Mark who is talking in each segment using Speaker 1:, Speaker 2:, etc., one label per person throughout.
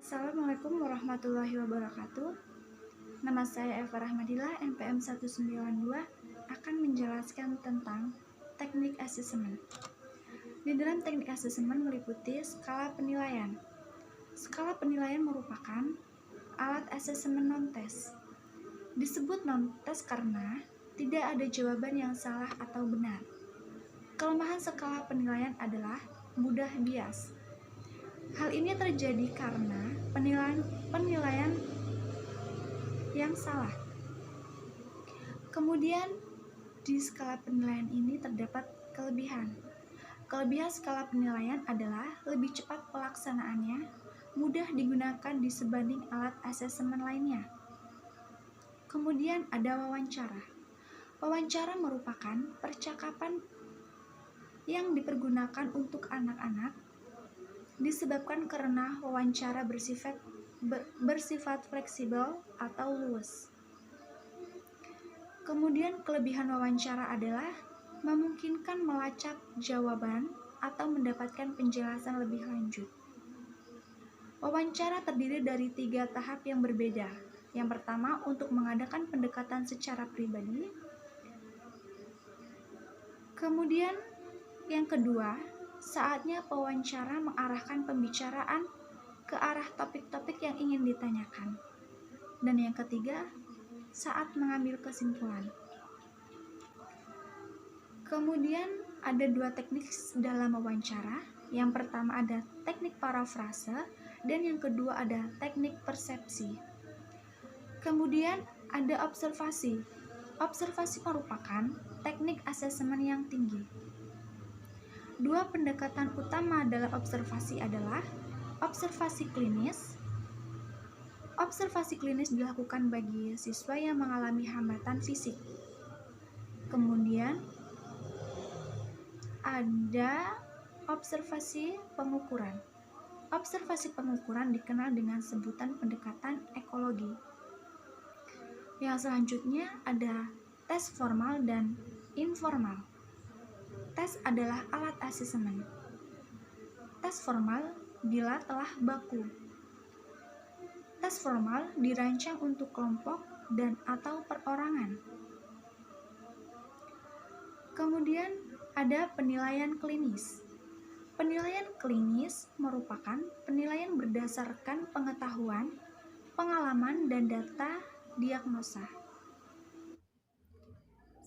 Speaker 1: Assalamualaikum warahmatullahi wabarakatuh. Nama saya Eva Rahmadillah, NPM 192, akan menjelaskan tentang teknik asesmen. Di dalam teknik asesmen meliputi skala penilaian. Skala penilaian merupakan alat asesmen non-tes. Disebut non-tes karena tidak ada jawaban yang salah atau benar. Kelemahan skala penilaian adalah mudah bias. Hal ini terjadi karena penilaian yang salah. Kemudian di skala penilaian ini terdapat kelebihan. Kelebihan skala penilaian adalah lebih cepat pelaksanaannya, mudah digunakan disebanding alat asesmen lainnya. Kemudian ada wawancara. Wawancara merupakan percakapan yang dipergunakan untuk anak-anak disebabkan karena wawancara bersifat fleksibel atau luas. Kemudian kelebihan wawancara adalah memungkinkan melacak jawaban atau mendapatkan penjelasan lebih lanjut. Wawancara terdiri dari 3 tahap yang berbeda. Yang pertama, untuk mengadakan pendekatan secara pribadi. Kemudian yang kedua, saatnya pewawancara mengarahkan pembicaraan ke arah topik-topik yang ingin ditanyakan. Dan yang ketiga, saat mengambil kesimpulan. Kemudian ada 2 teknik dalam wawancara. Yang pertama ada teknik parafrase dan yang kedua ada teknik persepsi. Kemudian ada observasi. Observasi merupakan teknik asesmen yang tinggi. 2 pendekatan utama dalam observasi adalah observasi klinis. Observasi klinis dilakukan bagi siswa yang mengalami hambatan fisik. Kemudian ada observasi pengukuran. Observasi pengukuran dikenal dengan sebutan pendekatan ekologi. Yang selanjutnya ada tes formal dan informal. Tes adalah alat asesmen. Tes formal bila telah baku. Tes formal dirancang untuk kelompok dan atau perorangan. Kemudian ada penilaian klinis. Penilaian klinis merupakan penilaian berdasarkan pengetahuan, pengalaman, dan data diagnosa.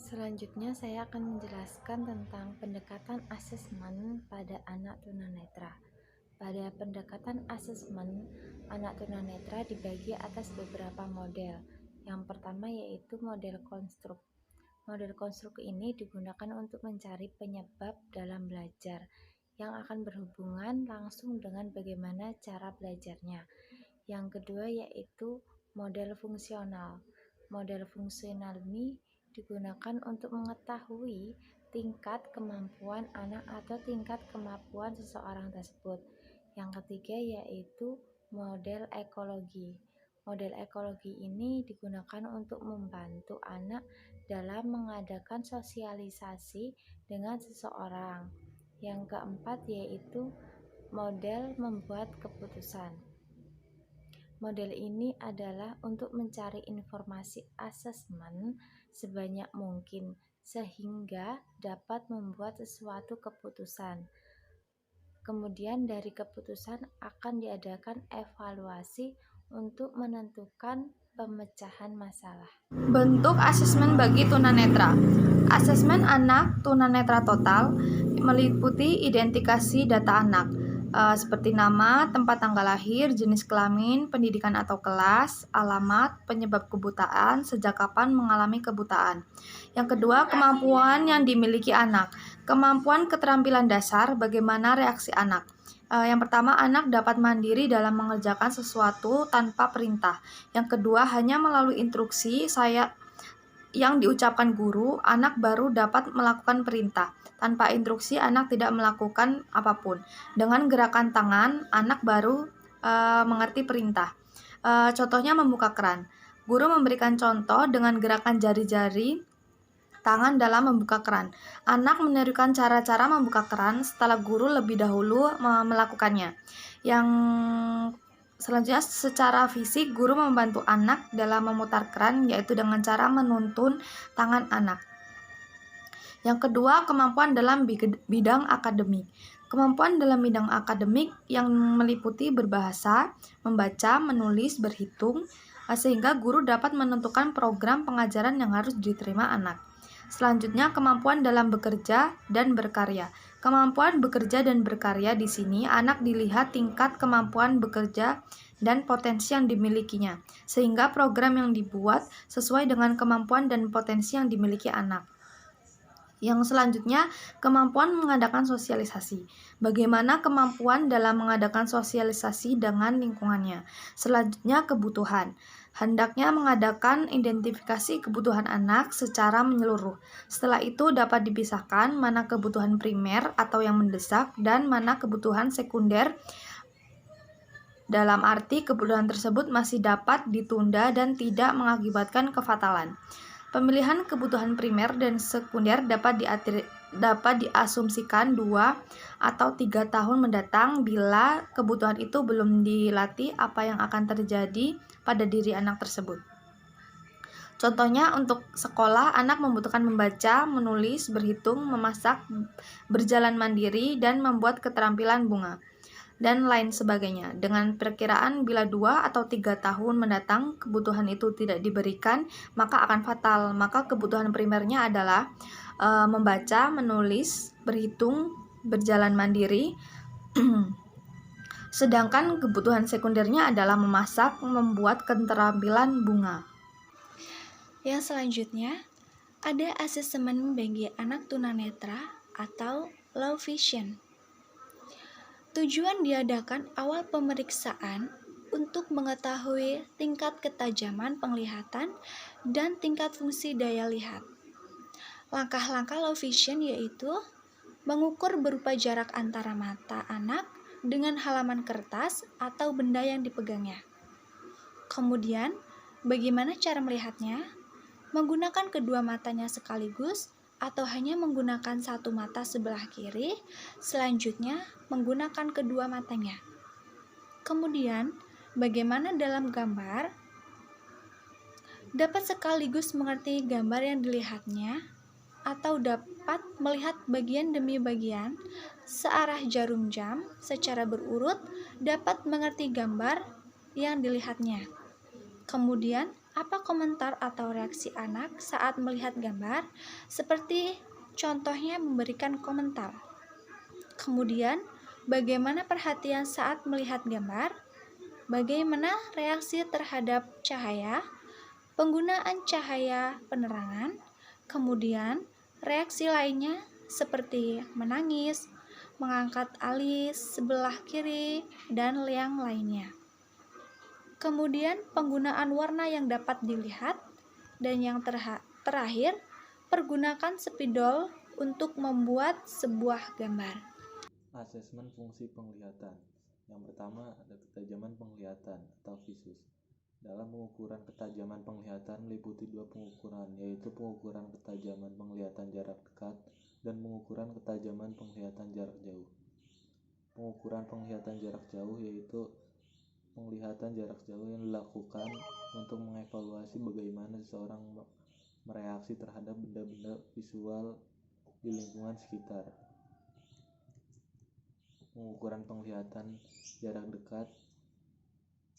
Speaker 2: Selanjutnya saya akan menjelaskan tentang pendekatan asesmen pada anak tunanetra. Pada pendekatan asesmen, anak tunanetra dibagi atas beberapa model. Yang pertama yaitu model konstruk. Model konstruk ini digunakan untuk mencari penyebab dalam belajar yang akan berhubungan langsung dengan bagaimana cara belajarnya. Yang kedua yaitu model fungsional. Model fungsional ini digunakan untuk mengetahui tingkat kemampuan anak atau tingkat kemampuan seseorang tersebut. Yang ketiga yaitu model ekologi. Model ekologi ini digunakan untuk membantu anak dalam mengadakan sosialisasi dengan seseorang. Yang keempat yaitu model membuat keputusan. Model ini adalah untuk mencari informasi asesmen sebanyak mungkin sehingga dapat membuat sesuatu keputusan. Kemudian dari keputusan akan diadakan evaluasi untuk menentukan pemecahan masalah.
Speaker 3: Bentuk asesmen bagi tunanetra. Asesmen anak tunanetra total meliputi identifikasi data anak seperti nama, tempat tanggal lahir, jenis kelamin, pendidikan atau kelas, alamat, penyebab kebutaan, sejak kapan mengalami kebutaan. Yang kedua, kemampuan yang dimiliki anak. Kemampuan keterampilan dasar, bagaimana reaksi anak. Yang pertama, anak dapat mandiri dalam mengerjakan sesuatu tanpa perintah. Yang kedua, hanya melalui instruksi yang diucapkan guru, anak baru dapat melakukan perintah. Tanpa instruksi, anak tidak melakukan apapun. Dengan gerakan tangan, anak baru mengerti perintah. Contohnya membuka keran. Guru memberikan contoh dengan gerakan jari-jari tangan dalam membuka keran. Anak menirukan cara-cara membuka keran setelah guru lebih dahulu melakukannya. Yang Selanjutnya, secara fisik, guru membantu anak dalam memutar keran, yaitu dengan cara menuntun tangan anak. Yang kedua, kemampuan dalam bidang akademik. Kemampuan dalam bidang akademik yang meliputi berbahasa, membaca, menulis, berhitung, sehingga guru dapat menentukan program pengajaran yang harus diterima anak. Selanjutnya, kemampuan dalam bekerja dan berkarya. Kemampuan bekerja dan berkarya di sini anak dilihat tingkat kemampuan bekerja dan potensi yang dimilikinya, sehingga program yang dibuat sesuai dengan kemampuan dan potensi yang dimiliki anak. Yang selanjutnya, kemampuan mengadakan sosialisasi. Bagaimana kemampuan dalam mengadakan sosialisasi dengan lingkungannya? Selanjutnya, kebutuhan. Hendaknya mengadakan identifikasi kebutuhan anak secara menyeluruh. Setelah itu dapat dipisahkan mana kebutuhan primer atau yang mendesak dan mana kebutuhan sekunder. Dalam arti kebutuhan tersebut masih dapat ditunda dan tidak mengakibatkan kefatalan. Pemilihan kebutuhan primer dan sekunder dapat diasumsikan 2 atau 3 tahun mendatang bila kebutuhan itu belum dilatih apa yang akan terjadi pada diri anak tersebut. Contohnya, untuk sekolah, anak membutuhkan membaca, menulis, berhitung, memasak, berjalan mandiri, dan membuat keterampilan bunga, dan lain sebagainya. Dengan perkiraan bila 2 atau 3 tahun mendatang kebutuhan itu tidak diberikan, maka akan fatal. Maka kebutuhan primernya adalah membaca, menulis, berhitung, berjalan mandiri. Sedangkan kebutuhan sekundernya adalah memasak, membuat keterampilan bunga.
Speaker 1: Yang selanjutnya, ada asesmen bagi anak tunanetra atau low vision. Tujuan diadakan awal pemeriksaan untuk mengetahui tingkat ketajaman penglihatan dan tingkat fungsi daya lihat. Langkah-langkah low vision yaitu mengukur berupa jarak antara mata anak dengan halaman kertas atau benda yang dipegangnya. Kemudian, bagaimana cara melihatnya? Menggunakan kedua matanya sekaligus atau hanya menggunakan satu mata sebelah kiri, selanjutnya menggunakan kedua matanya. Kemudian, bagaimana dalam gambar? Dapat sekaligus mengerti gambar yang dilihatnya, atau dapat melihat bagian demi bagian searah jarum jam secara berurut, dapat mengerti gambar yang dilihatnya. Kemudian, apa komentar atau reaksi anak saat melihat gambar? Seperti contohnya memberikan komentar. Kemudian, bagaimana perhatian saat melihat gambar? Bagaimana reaksi terhadap cahaya? Penggunaan cahaya penerangan. Kemudian, reaksi lainnya seperti menangis, mengangkat alis sebelah kiri, dan yang lainnya. Kemudian, penggunaan warna yang dapat dilihat. Dan yang terakhir, pergunakan spidol untuk membuat sebuah gambar.
Speaker 4: Asesmen fungsi penglihatan. Yang pertama ada ketajaman penglihatan atau visus. Dalam pengukuran ketajaman penglihatan meliputi 2 pengukuran, yaitu pengukuran ketajaman penglihatan jarak dekat dan pengukuran ketajaman penglihatan jarak jauh. Pengukuran penglihatan jarak jauh yaitu penglihatan jarak jauh yang dilakukan untuk mengevaluasi bagaimana seseorang mereaksi terhadap benda-benda visual di lingkungan sekitar. Pengukuran penglihatan jarak dekat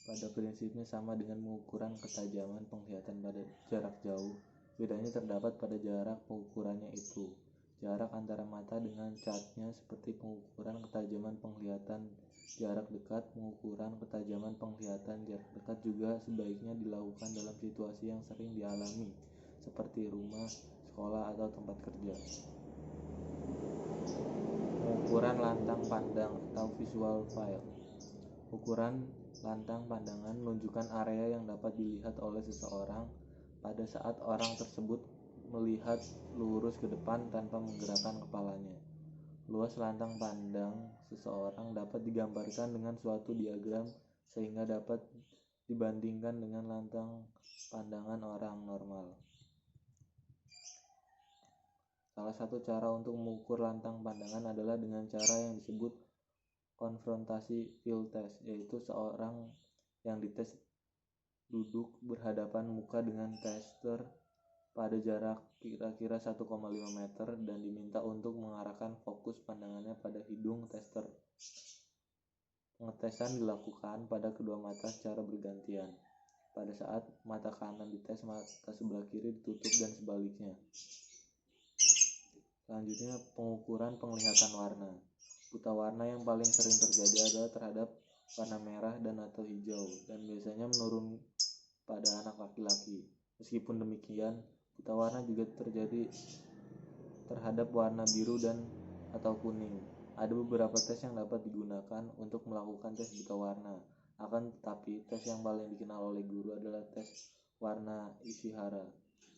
Speaker 4: pada prinsipnya sama dengan pengukuran ketajaman penglihatan pada jarak jauh. Bedanya terdapat pada jarak pengukurannya itu. Jarak antara mata dengan catnya seperti pengukuran ketajaman penglihatan jarak dekat. Pengukuran ketajaman penglihatan jarak dekat juga sebaiknya dilakukan dalam situasi yang sering dialami, seperti rumah, sekolah, atau tempat kerja. Pengukuran lantang pandang atau visual field. Ukuran lantang pandangan menunjukkan area yang dapat dilihat oleh seseorang pada saat orang tersebut melihat lurus ke depan tanpa menggerakkan kepalanya. Luas lantang pandang seseorang dapat digambarkan dengan suatu diagram sehingga dapat dibandingkan dengan lantang pandangan orang normal. Salah satu cara untuk mengukur lantang pandangan adalah dengan cara yang disebut konfrontasi field test, yaitu seorang yang dites duduk berhadapan muka dengan tester pada jarak kira-kira 1,5 meter dan diminta untuk mengarahkan fokus pandangannya pada hidung tester. Pengetesan dilakukan pada kedua mata secara bergantian. Pada saat mata kanan dites, mata sebelah kiri ditutup dan sebaliknya. Selanjutnya, pengukuran penglihatan warna. Buta warna yang paling sering terjadi adalah terhadap warna merah dan atau hijau dan biasanya menurun pada anak laki-laki. Meskipun demikian, buta warna juga terjadi terhadap warna biru dan atau kuning. Ada beberapa tes yang dapat digunakan untuk melakukan tes buta warna. Akan tetapi, tes yang paling dikenal oleh guru adalah tes warna Ishihara.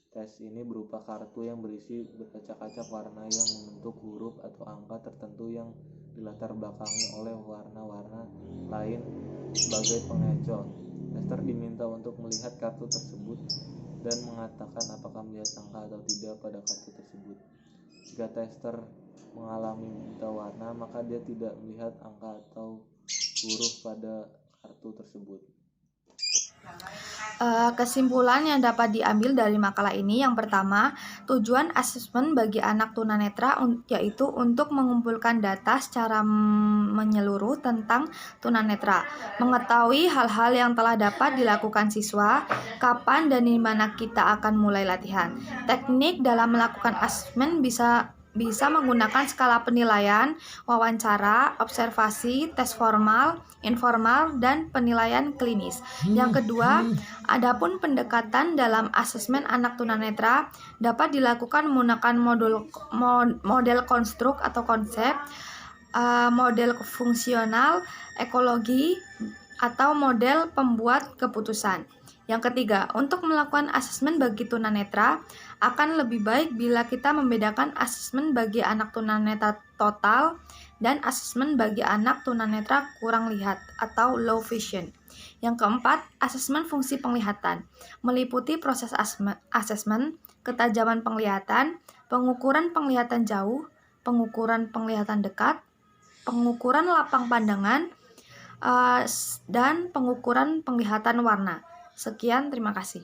Speaker 4: Tes ini berupa kartu yang berisi beracak-acak warna yang membentuk huruf atau angka tertentu yang dilatar belakangi oleh warna-warna lain sebagai pengecoh. Tester diminta untuk melihat kartu tersebut dan mengatakan apakah melihat angka atau tidak pada kartu tersebut. Jika tester mengalami buta warna, maka dia tidak melihat angka atau huruf pada kartu tersebut.
Speaker 3: Kesimpulan yang dapat diambil dari makalah ini, yang pertama, tujuan asesmen bagi anak tunanetra yaitu untuk mengumpulkan data secara menyeluruh tentang tunanetra, mengetahui hal-hal yang telah dapat dilakukan siswa, kapan dan di mana kita akan mulai latihan. Teknik dalam melakukan asesmen bisa menggunakan skala penilaian, wawancara, observasi, tes formal, informal, dan penilaian klinis. Yang kedua, adapun pendekatan dalam asesmen anak tunanetra dapat dilakukan menggunakan model konstruk atau konsep, model fungsional, ekologi, atau model pembuat keputusan. Yang ketiga, untuk melakukan asesmen bagi tunanetra akan lebih baik bila kita membedakan asesmen bagi anak tunanetra total dan asesmen bagi anak tunanetra kurang lihat atau low vision. Yang keempat, asesmen fungsi penglihatan meliputi proses asesmen, ketajaman penglihatan, pengukuran penglihatan jauh, pengukuran penglihatan dekat, pengukuran lapang pandangan, dan pengukuran penglihatan warna. Sekian, terima kasih.